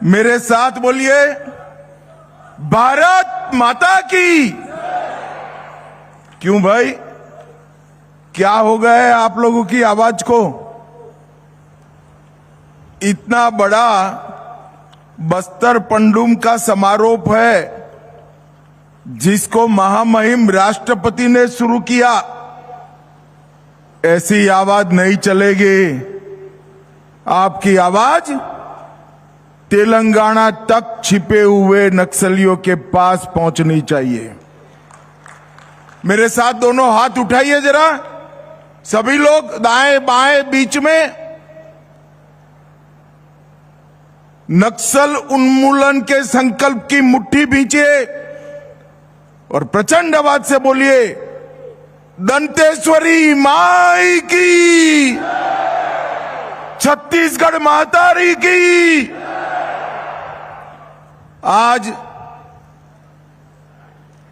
मेरे साथ बोलिए, भारत माता की। क्यों भाई, क्या हो गया है आप लोगों की आवाज को? इतना बड़ा बस्तर पंडुम का समारोह है जिसको महामहिम राष्ट्रपति ने शुरू किया। ऐसी आवाज नहीं चलेगी। आपकी आवाज तेलंगाना तक छिपे हुए नक्सलियों के पास पहुंचनी चाहिए। मेरे साथ दोनों हाथ उठाइए जरा, सभी लोग, दाएं बाएं बीच में। नक्सल उन्मूलन के संकल्प की मुट्ठी भींचिए और प्रचंड आवाज से बोलिए, दंतेश्वरी माई की, छत्तीसगढ़ महातारी की। आज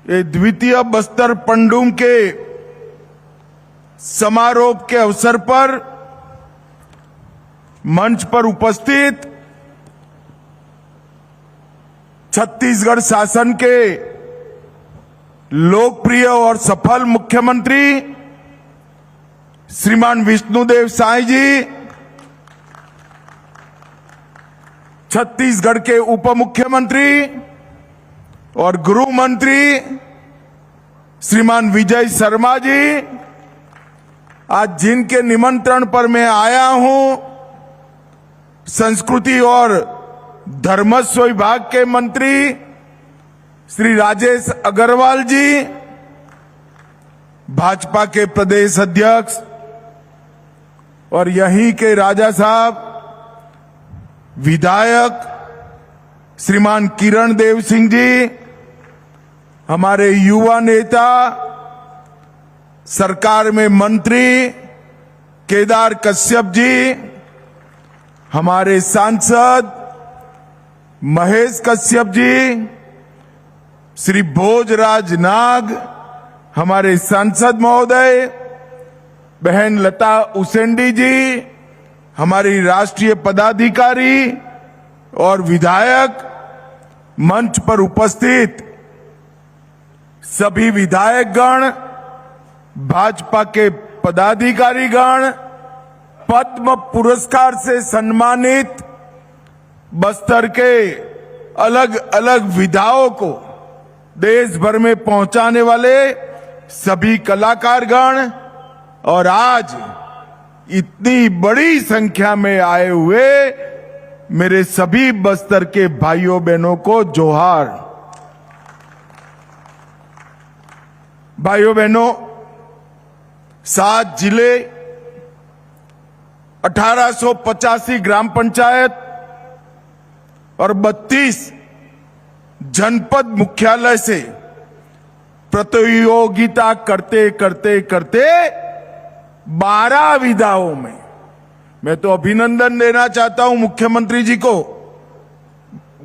ये द्वितीय बस्तर पंडुम के समारोह के अवसर पर मंच पर उपस्थित छत्तीसगढ़ शासन के लोकप्रिय और सफल मुख्यमंत्री श्रीमान विष्णुदेव साय जी, छत्तीसगढ़ के उप मुख्यमंत्री और गृह मंत्री श्रीमान विजय शर्मा जी, आज जिनके निमंत्रण पर मैं आया हूं, संस्कृति और धर्मस्व विभाग के मंत्री श्री राजेश अग्रवाल जी, भाजपा के प्रदेश अध्यक्ष और यहीं के राजा साहब विधायक श्रीमान किरण देव सिंह जी, हमारे युवा नेता, सरकार में मंत्री केदार कश्यप जी, हमारे सांसद महेश कश्यप जी, श्री भोजराज नाग, हमारे सांसद महोदय, बहन लता उसेंडी जी, हमारी राष्ट्रीय पदाधिकारी और विधायक, मंच पर उपस्थित सभी विधायकगण, भाजपा के पदाधिकारीगण, पद्म पुरस्कार से सम्मानित बस्तर के अलग अलग विधाओं को देश भर में पहुंचाने वाले सभी कलाकारगण और आज इतनी बड़ी संख्या में आए हुए मेरे सभी बस्तर के भाइयों बहनों को जोहार। भाइयों बहनों, 7 जिले, 1885 ग्राम पंचायत और 32 जनपद मुख्यालय से प्रतियोगिता करते करते करते 12 विधाओं में, मैं तो अभिनंदन देना चाहता हूं मुख्यमंत्री जी को।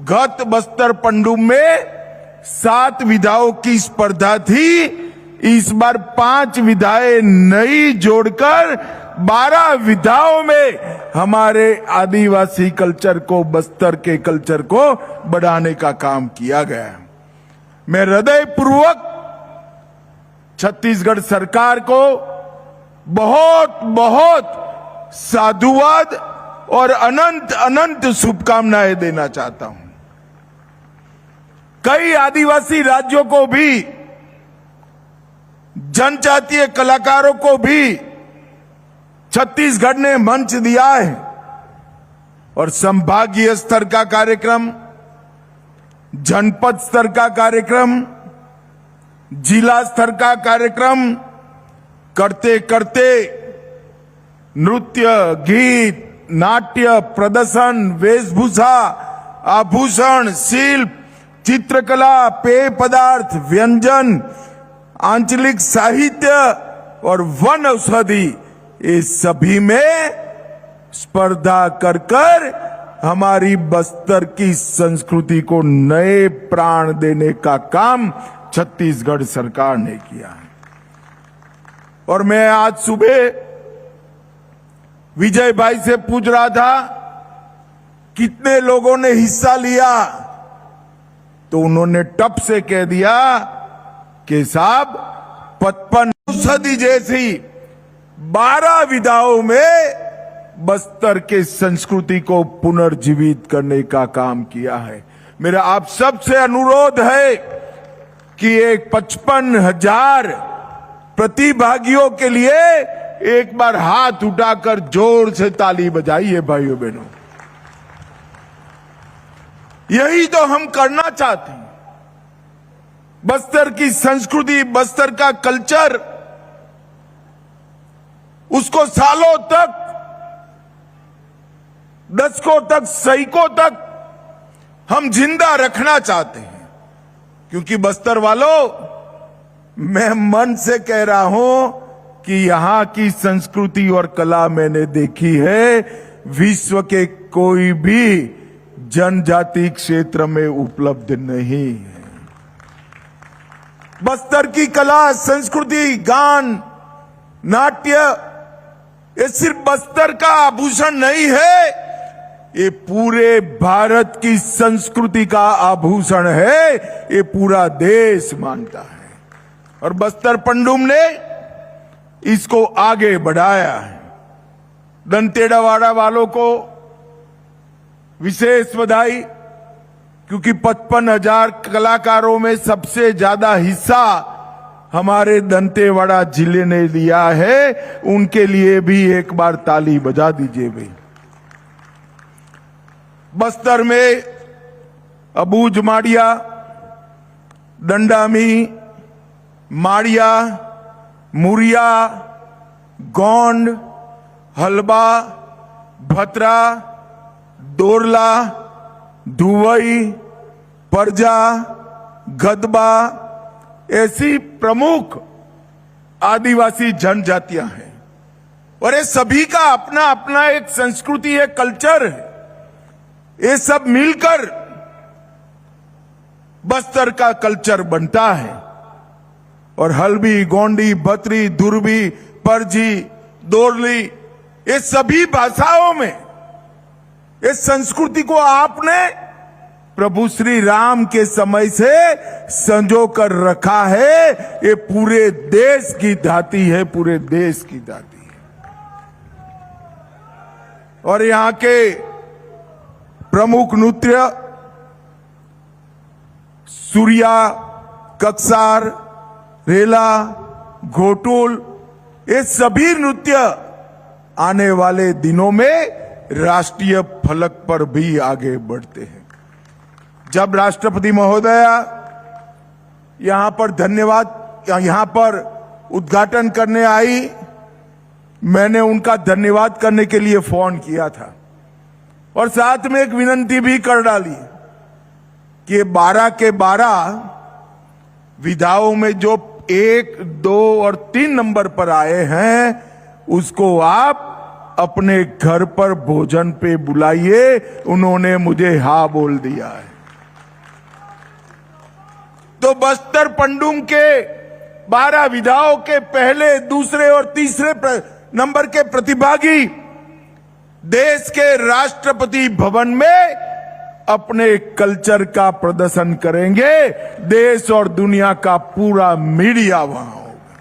गत बस्तर पंडुम में 7 विधाओं की स्पर्धा थी, इस बार 5 विधाएं नई जोड़कर 12 विधाओं में हमारे आदिवासी कल्चर को, बस्तर के कल्चर को बढ़ाने का काम किया गया है। मैं हृदयपूर्वक छत्तीसगढ़ सरकार को बहुत बहुत साधुवाद और अनंत अनंत शुभकामनाएं देना चाहता हूं। कई आदिवासी राज्यों को भी, जनजातीय कलाकारों को भी छत्तीसगढ़ ने मंच दिया है और संभागीय स्तर का कार्यक्रम, जनपद स्तर का कार्यक्रम, जिला स्तर का कार्यक्रम करते करते नृत्य, गीत, नाट्य, प्रदर्शन, वेशभूषा, आभूषण, शिल्प, चित्रकला, पेय पदार्थ, व्यंजन, आंचलिक साहित्य और वन औषधि, ये सभी में स्पर्धा कर कर हमारी बस्तर की संस्कृति को नए प्राण देने का काम छत्तीसगढ़ सरकार ने किया है। और मैं आज सुबह विजय भाई से पूछ रहा था कितने लोगों ने हिस्सा लिया, तो उन्होंने टप से कह दिया कि साहब 55 सदी जैसी 12 विधाओं में बस्तर के संस्कृति को पुनर्जीवित करने का काम किया है। मेरा आप सबसे अनुरोध है कि एक 55,000 प्रतिभागियों के लिए एक बार हाथ उठाकर जोर से ताली बजाइए भाइयों बहनों। यही तो हम करना चाहते हैं। बस्तर की संस्कृति, बस्तर का कल्चर, उसको सालों तक, दशकों तक, सैकों तक हम जिंदा रखना चाहते हैं। क्योंकि बस्तर वालों, मैं मन से कह रहा हूं कि यहां की संस्कृति और कला मैंने देखी है, विश्व के कोई भी जनजाति क्षेत्र में उपलब्ध नहीं है। बस्तर की कला, संस्कृति, गान, नाट्य, ये सिर्फ बस्तर का आभूषण नहीं है, ये पूरे भारत की संस्कृति का आभूषण है। ये पूरा देश मानता है और बस्तर पंडुम ने इसको आगे बढ़ाया है। दंतेवाड़ा वालों को विशेष बधाई, क्योंकि 55,000 कलाकारों में सबसे ज्यादा हिस्सा हमारे दंतेवाड़ा जिले ने लिया है। उनके लिए भी एक बार ताली बजा दीजिए भाई। बस्तर में अबूझ माड़िया, दंडामी, माड़िया, मुरिया, गोंड, हलबा, भतरा, दोरला, दुवई, परजा, गदबा, ऐसी प्रमुख आदिवासी जनजातियां हैं और ये सभी का अपना अपना एक संस्कृति है, कल्चर है। ये सब मिलकर बस्तर का कल्चर बनता है और हल्बी, गोंडी, बतरी, दुर्बी, परजी, दोरली, ये सभी भाषाओं में इस संस्कृति को आपने प्रभु श्री राम के समय से संजो कर रखा है। ये पूरे देश की धाती है, पूरे देश की धाती है। और यहां के प्रमुख नृत्य सूर्या, कक्सार, रेला, घोटुल, ये सभी नृत्य आने वाले दिनों में राष्ट्रीय फलक पर भी आगे बढ़ते हैं। जब राष्ट्रपति महोदया यहां पर उद्घाटन करने आई, मैंने उनका धन्यवाद करने के लिए फोन किया था और साथ में एक विनती भी कर डाली कि 12 के 12 विधाओं में जो 1, 2 और 3 नंबर पर आए हैं, उसको आप अपने घर पर भोजन पे बुलाइए। उन्होंने मुझे हाँ बोल दिया है। तो बस्तर पंडुम के 12 विधाओं के पहले, दूसरे और तीसरे नंबर के प्रतिभागी देश के राष्ट्रपति भवन में अपने कल्चर का प्रदर्शन करेंगे। देश और दुनिया का पूरा मीडिया वहां होगा।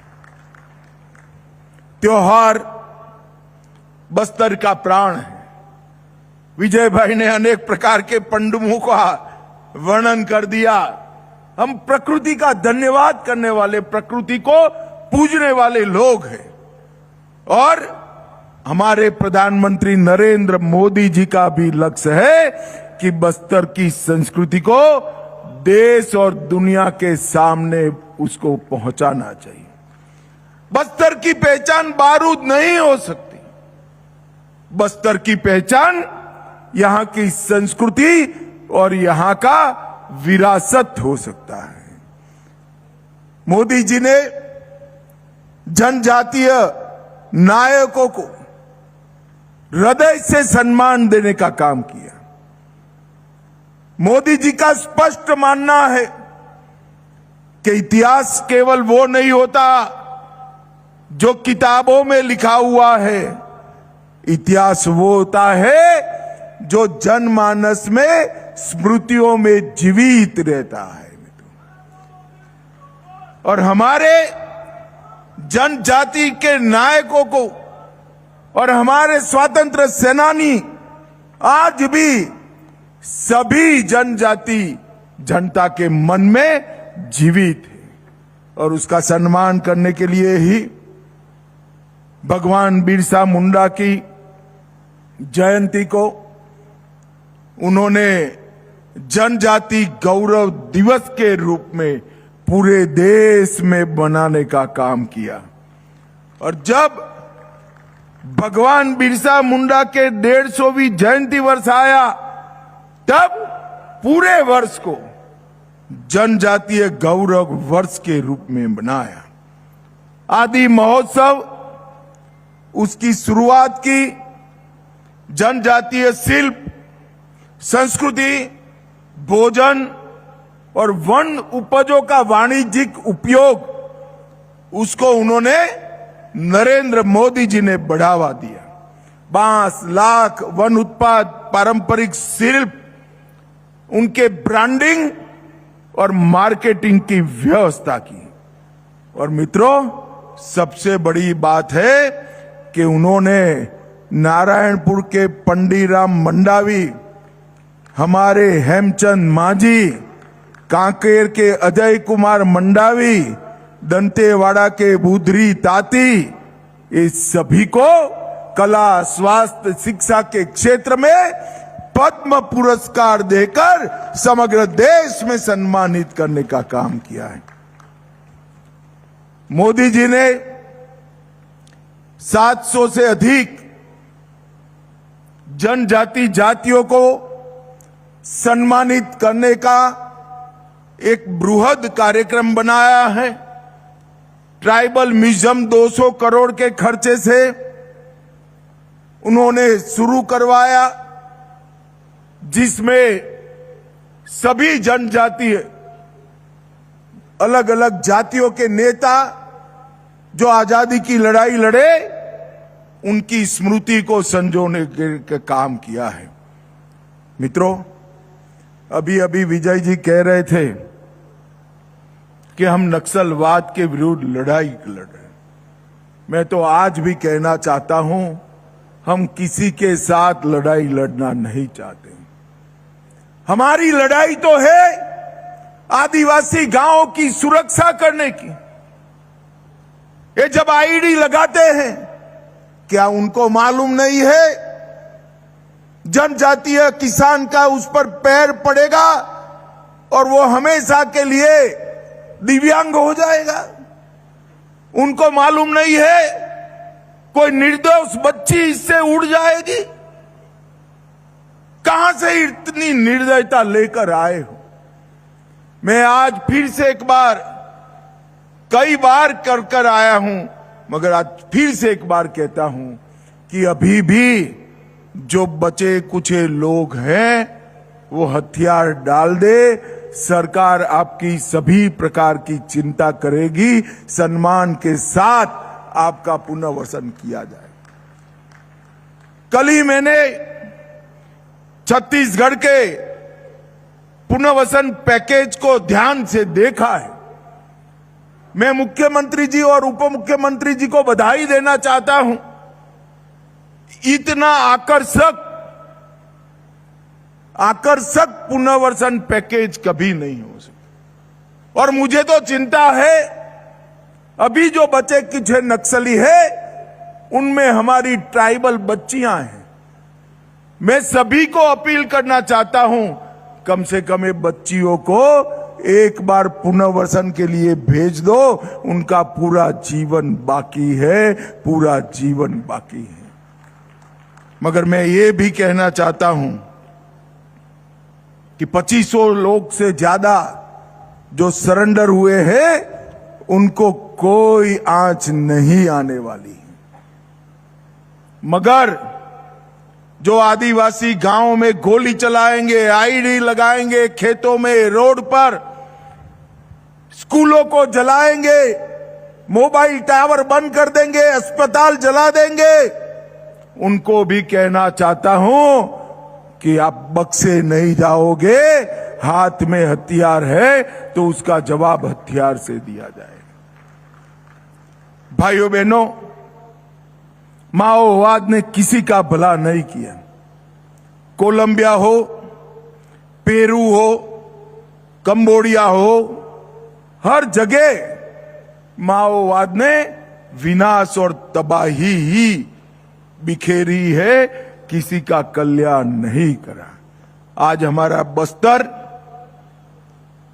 त्योहार बस्तर का प्राण है। विजय भाई ने अनेक प्रकार के पंडुमों का वर्णन कर दिया। हम प्रकृति का धन्यवाद करने वाले, प्रकृति को पूजने वाले लोग हैं और हमारे प्रधानमंत्री नरेंद्र मोदी जी का भी लक्ष्य है कि बस्तर की संस्कृति को देश और दुनिया के सामने उसको पहुंचाना चाहिए। बस्तर की पहचान बारूद नहीं हो सकती। बस्तर की पहचान यहां की संस्कृति और यहां का विरासत हो सकता है। मोदी जी ने जनजातीय नायकों को हृदय से सम्मान देने का काम किया। मोदी जी का स्पष्ट मानना है कि इतिहास केवल वो नहीं होता जो किताबों में लिखा हुआ है। इतिहास वो होता है जो जनमानस में स्मृतियों में जीवित रहता है। और हमारे जनजाति के नायकों को और हमारे स्वतंत्र सेनानी आज भी सभी जनजाति जनता के मन में जीवित है। और उसका सम्मान करने के लिए ही भगवान बिरसा मुंडा की जयंती को उन्होंने जनजाति गौरव दिवस के रूप में पूरे देश में बनाने का काम किया। और जब भगवान बिरसा मुंडा के 150वीं जयंती वर्ष आया, तब पूरे वर्ष को जनजातीय गौरव वर्ष के रूप में बनाया। आदि महोत्सव उसकी शुरुआत की जनजातीय शिल्प, संस्कृति, भोजन और वन उपजों का वाणिज्यिक उपयोग उसको उन्होंने नरेंद्र मोदी जी ने बढ़ावा दिया। बांस, लाख, वन उत्पाद, पारंपरिक शिल्प, उनके ब्रांडिंग और मार्केटिंग की व्यवस्था की। और मित्रों, सबसे बड़ी बात है कि उन्होंने नारायणपुर के पंडीराम मंडावी, हमारे हेमचंद मांझी, कांकेर के अजय कुमार मंडावी, दंतेवाड़ा के बुधरी ताती, इस सभी को कला, स्वास्थ्य, शिक्षा के क्षेत्र में पद्म पुरस्कार देकर समग्र देश में सम्मानित करने का काम किया है। मोदी जी ने 700 से अधिक जनजाति जातियों को सम्मानित करने का एक बृहद कार्यक्रम बनाया है। ट्राइबल म्यूजियम 200 करोड़ के खर्चे से उन्होंने शुरू करवाया, जिसमें सभी जनजातीय अलग अलग जातियों के नेता जो आजादी की लड़ाई लड़े, उनकी स्मृति को संजोने के काम किया है। मित्रों, अभी अभी विजय जी कह रहे थे कि हम नक्सलवाद के विरुद्ध लड़ाई लड़ रहे हैं। मैं तो आज भी कहना चाहता हूं, हम किसी के साथ लड़ाई लड़ना नहीं चाहते। हमारी लड़ाई तो है आदिवासी गांवों की सुरक्षा करने की। ये जब आईडी लगाते हैं, क्या उनको मालूम नहीं है जनजातीय किसान का उस पर पैर पड़ेगा और वो हमेशा के लिए दिव्यांग हो जाएगा? उनको मालूम नहीं है कोई निर्दोष बच्ची इससे उड़ जाएगी? कहां से इतनी निर्दयता लेकर आए हो? मैं आज फिर से एक बार, कई बार कर आया हूं, मगर आज फिर से एक बार कहता हूं कि अभी भी जो बचे कुचे लोग हैं वो हथियार डाल दे। सरकार आपकी सभी प्रकार की चिंता करेगी, सम्मान के साथ आपका पुनर्वसन किया जाए। कल ही मैंने छत्तीसगढ़ के पुनर्वसन पैकेज को ध्यान से देखा है। मैं मुख्यमंत्री जी और उप मुख्यमंत्री जी को बधाई देना चाहता हूं। इतना आकर्षक पुनर्वसन पैकेज कभी नहीं हो सकता। और मुझे तो चिंता है, अभी जो बचे कुछ नक्सली है उनमें हमारी ट्राइबल बच्चियां हैं। मैं सभी को अपील करना चाहता हूं, कम से कम ये बच्चियों को एक बार पुनर्वसन के लिए भेज दो। उनका पूरा जीवन बाकी है, पूरा जीवन बाकी है। मगर मैं ये भी कहना चाहता हूं कि 2500 लोग से ज्यादा जो सरेंडर हुए हैं, उनको कोई आंच नहीं आने वाली। मगर जो आदिवासी गांव में गोली चलाएंगे, आईडी लगाएंगे, खेतों में, रोड पर, स्कूलों को जलाएंगे, मोबाइल टावर बंद कर देंगे, अस्पताल जला देंगे, उनको भी कहना चाहता हूं कि आप बक्से नहीं जाओगे, हाथ में हथियार है तो उसका जवाब हथियार से दिया जाएगा। भाइयों बहनों, माओवाद ने किसी का भला नहीं किया। कोलंबिया हो, पेरू हो, कंबोडिया हो, हर जगह माओवाद ने विनाश और तबाही ही बिखेरी है, किसी का कल्याण नहीं करा। आज हमारा बस्तर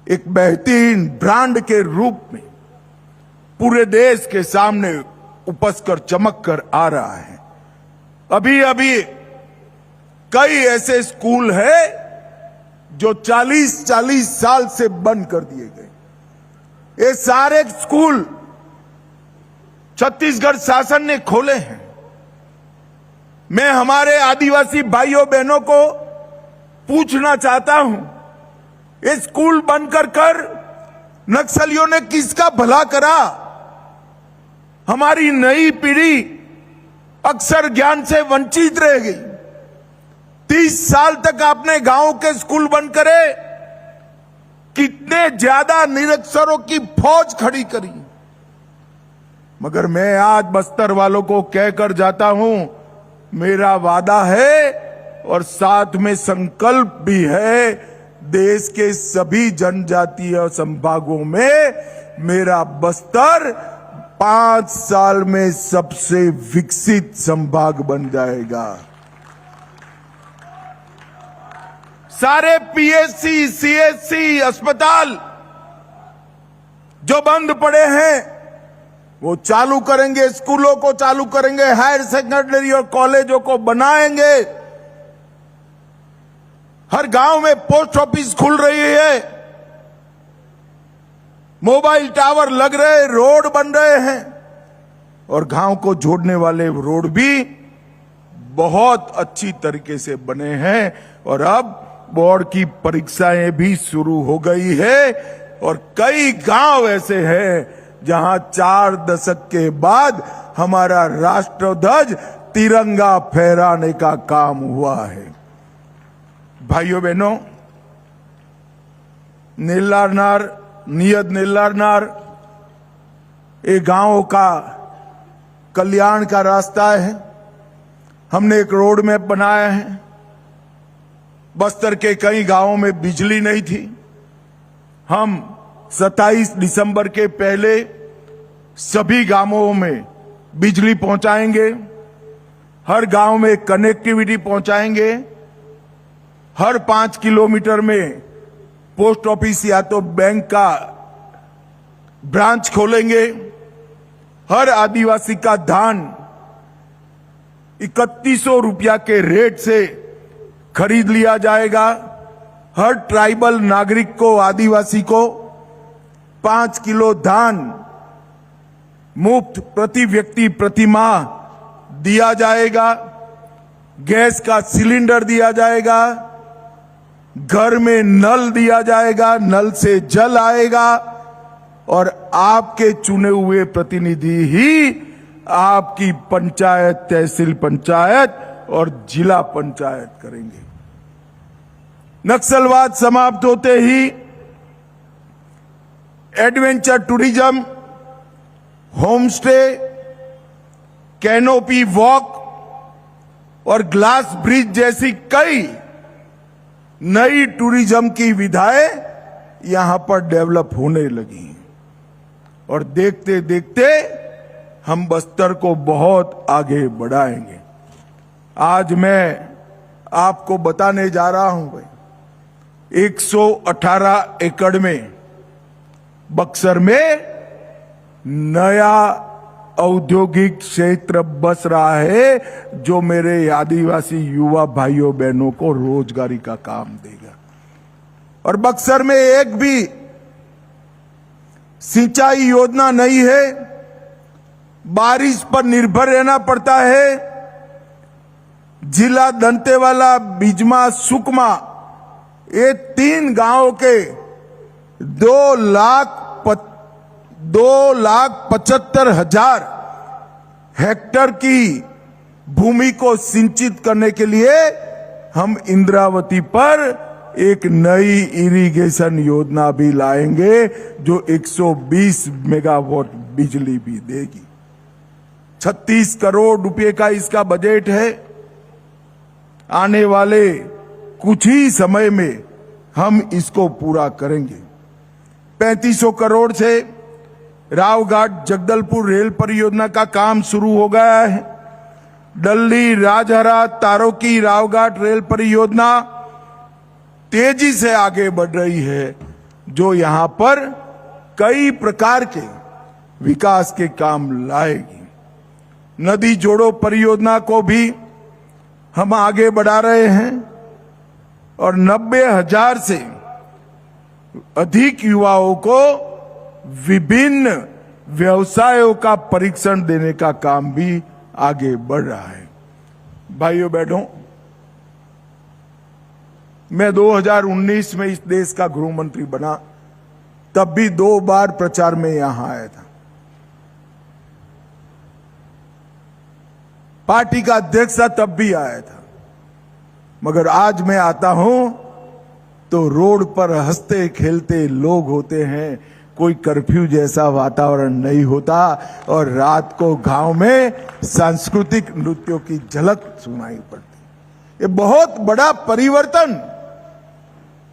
एक बेहतरीन ब्रांड के रूप में पूरे देश के सामने उपस कर चमक कर आ रहा है। अभी अभी कई ऐसे स्कूल हैं जो 40-40 साल से बंद कर दिए गए। ये सारे स्कूल छत्तीसगढ़ शासन ने खोले हैं। मैं हमारे आदिवासी भाइयों बहनों को पूछना चाहता हूं, ये स्कूल बंद कर नक्सलियों ने किसका भला करा? हमारी नई पीढ़ी अक्षर ज्ञान से वंचित रह गई। 30 साल तक आपने गांव के स्कूल बंद करे, कितने ज्यादा निरक्षरों की फौज खड़ी करी। मगर मैं आज बस्तर वालों को कहकर जाता हूं, मेरा वादा है और साथ में संकल्प भी है, देश के सभी जनजातीय संभागों में मेरा बस्तर 5 साल में सबसे विकसित संभाग बन जाएगा। सारे पीएचसी, सीएचसी अस्पताल जो बंद पड़े हैं वो चालू करेंगे, स्कूलों को चालू करेंगे, हायर सेकेंडरी और कॉलेजों को बनाएंगे। हर गांव में पोस्ट ऑफिस खुल रही है, मोबाइल टावर लग रहे, रोड बन रहे हैं और गांव को जोड़ने वाले रोड भी बहुत अच्छी तरीके से बने हैं। और अब बोर्ड की परीक्षाएं भी शुरू हो गई है और कई गांव ऐसे हैं जहां 4 दशक के बाद हमारा राष्ट्रध्वज तिरंगा फहराने का काम हुआ है। भाइयों बहनों, नीलारनार, नियत नीलारनार ये गांव का कल्याण का रास्ता है। हमने एक रोड मैप बनाया है। बस्तर के कई गांवों में बिजली नहीं थी। हम 27 दिसंबर के पहले सभी गांवों में बिजली पहुंचाएंगे, हर गांव में कनेक्टिविटी पहुंचाएंगे, हर 5 किलोमीटर में पोस्ट ऑफिस या तो बैंक का ब्रांच खोलेंगे, हर आदिवासी का धान 3100 रुपया के रेट से खरीद लिया जाएगा। हर ट्राइबल नागरिक को, आदिवासी को 5 किलो धान मुफ्त प्रति व्यक्ति प्रति माह दिया जाएगा। गैस का सिलेंडर दिया जाएगा, घर में नल दिया जाएगा, नल से जल आएगा और आपके चुने हुए प्रतिनिधि ही आपकी पंचायत, तहसील पंचायत और जिला पंचायत करेंगे। नक्सलवाद समाप्त होते ही adventure tourism, home stay, canopy walk और ग्लास ब्रिज जैसी कई नई टूरिज्म की विधाएं यहां पर डेवलप होने लगी और देखते देखते हम बस्तर को बहुत आगे बढ़ाएंगे। आज मैं आपको बताने जा रहा हूं भाई, 118 एकड़ में बक्सर में नया औद्योगिक क्षेत्र बस रहा है जो मेरे आदिवासी युवा भाइयों बहनों को रोजगारी का काम देगा। और बक्सर में एक भी सिंचाई योजना नहीं है, बारिश पर निर्भर रहना पड़ता है। जिला दंतेवाला, बिजमा, सुकमा ये 3 गांवों के 2,75,000 हेक्टेयर की भूमि को सिंचित करने के लिए हम इंद्रावती पर एक नई इरिगेशन योजना भी लाएंगे जो 120 मेगावाट बिजली भी देगी। 36 करोड़ रुपए का इसका बजट है। आने वाले कुछ ही समय में हम इसको पूरा करेंगे। 3500 करोड़ से रावघाट जगदलपुर रेल परियोजना का काम शुरू हो गया है। डल्ली राजहरा तारोकी रावघाट रेल परियोजना तेजी से आगे बढ़ रही है, जो यहां पर कई प्रकार के विकास के काम लाएगी। नदी जोड़ो परियोजना को भी हम आगे बढ़ा रहे हैं और 90,000 से अधिक युवाओं को विभिन्न व्यवसायों का परीक्षण देने का काम भी आगे बढ़ रहा है। भाइयों बहनों, मैं 2019 में इस देश का गृह मंत्री बना, तब भी 2 बार प्रचार में यहां आया था। पार्टी का अध्यक्ष था तब भी आया था, मगर आज मैं आता हूं तो रोड पर हंसते खेलते लोग होते हैं, कोई कर्फ्यू जैसा वातावरण नहीं होता और रात को गांव में सांस्कृतिक नृत्यों की झलक सुनाई पड़ती। ये बहुत बड़ा परिवर्तन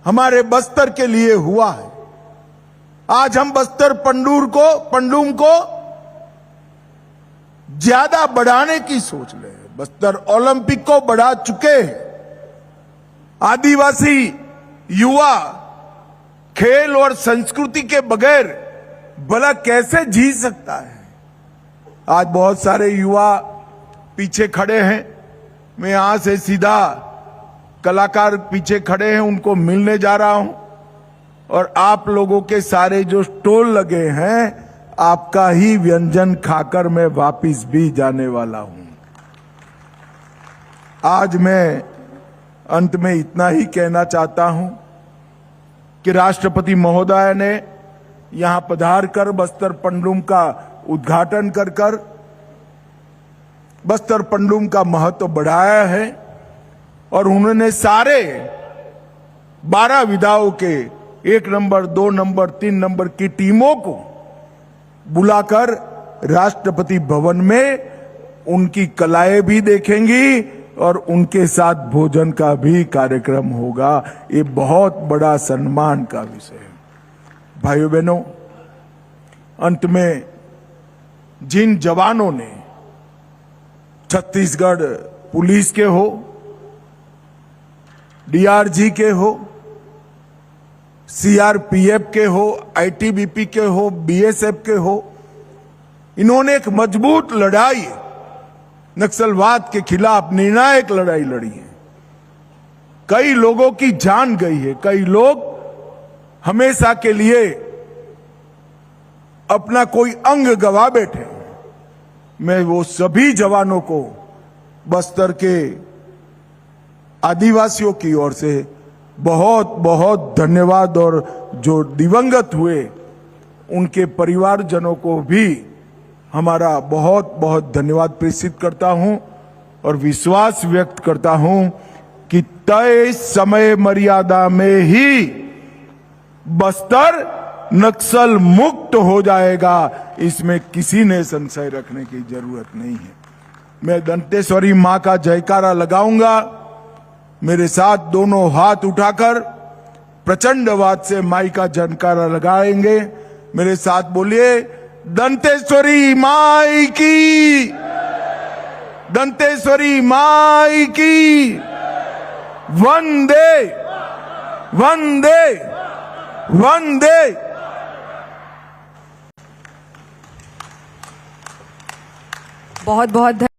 हमारे बस्तर के लिए हुआ है। आज हम बस्तर पंडूम को ज्यादा बढ़ाने की सोच रहे हैं। बस्तर ओलंपिक को बढ़ा चुके हैं। आदिवासी युवा खेल और संस्कृति के बगैर भला कैसे जी सकता है। आज बहुत सारे युवा पीछे खड़े हैं। मैं यहां से सीधा कलाकार पीछे खड़े हैं, उनको मिलने जा रहा हूं और आप लोगों के सारे जो स्टॉल लगे हैं, आपका ही व्यंजन खाकर मैं वापिस भी जाने वाला हूं। आज मैं अंत में इतना ही कहना चाहता हूं कि राष्ट्रपति महोदय ने यहां पधार कर बस्तर पंडूम का उद्घाटन कर बस्तर पंडूम का महत्व बढ़ाया है और उन्होंने सारे 12 विधाओं के 1 नंबर, 2 नंबर, 3 नंबर की टीमों को बुलाकर राष्ट्रपति भवन में उनकी कलाएं भी देखेंगी और उनके साथ भोजन का भी कार्यक्रम होगा। ये बहुत बड़ा सम्मान का विषय है। भाइयों बहनों, अंत में जिन जवानों ने छत्तीसगढ़ पुलिस के हो, डीआरजी के हो, सीआरपीएफ के हो, आईटीबीपी के हो, बीएसएफ के हो, इन्होंने एक मजबूत लड़ाई नक्सलवाद के खिलाफ निर्णायक लड़ाई लड़ी है। कई लोगों की जान गई है, कई लोग हमेशा के लिए अपना कोई अंग गवा बैठे। मैं वो सभी जवानों को बस्तर के आदिवासियों की ओर से बहुत बहुत धन्यवाद और जो दिवंगत हुए उनके परिवारजनों को भी हमारा बहुत बहुत धन्यवाद प्रेषित करता हूं और विश्वास व्यक्त करता हूं कि तय समय मर्यादा में ही बस्तर नक्सल मुक्त हो जाएगा। इसमें किसी ने संशय रखने की जरूरत नहीं है। मैं दंतेश्वरी मां का जयकारा लगाऊंगा। मेरे साथ दोनों हाथ उठाकर प्रचंडवाद से माई का जयकारा लगाएंगे। मेरे साथ बोलिए, दंतेश्वरी माई की, दंतेश्वरी माई की, वंदे वंदे वंदे। बहुत बहुत